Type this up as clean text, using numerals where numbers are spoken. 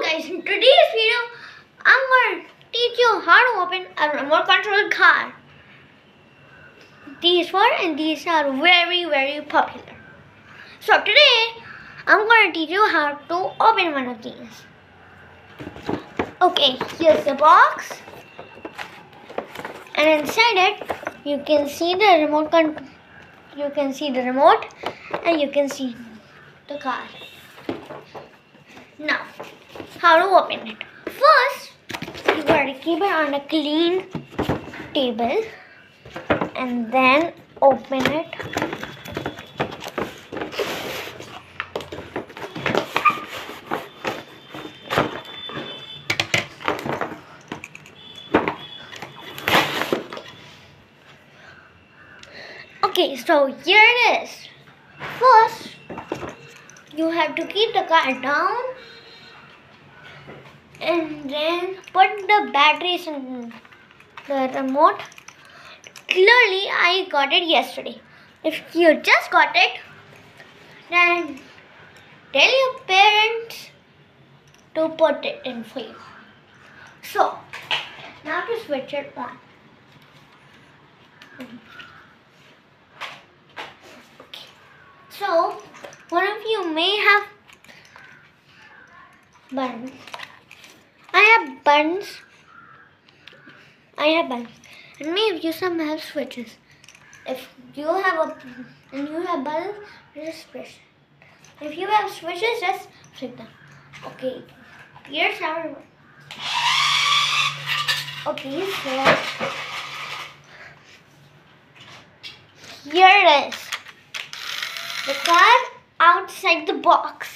Guys, in today's video, I'm going to teach you how to open a remote control car. These are very popular. So today, I'm going to teach you how to open one of these. Okay, here's the box. And inside it, you can see the remote and you can see the car. Now, how to open it? First, you gotta keep it on a clean table and then open it. Okay, so here it is. First, you have to keep the car down and then put the batteries in the remote. Clearly, I got it yesterday. If you just got it, then tell your parents to put it in for you. So, now to switch it on. Okay. So, one of you may have buttons. I have buttons. And maybe you some have switches. If you have buttons, just press it. If you have switches, just flip them. Okay, here's how it works. Okay, so here it is. The car outside the box.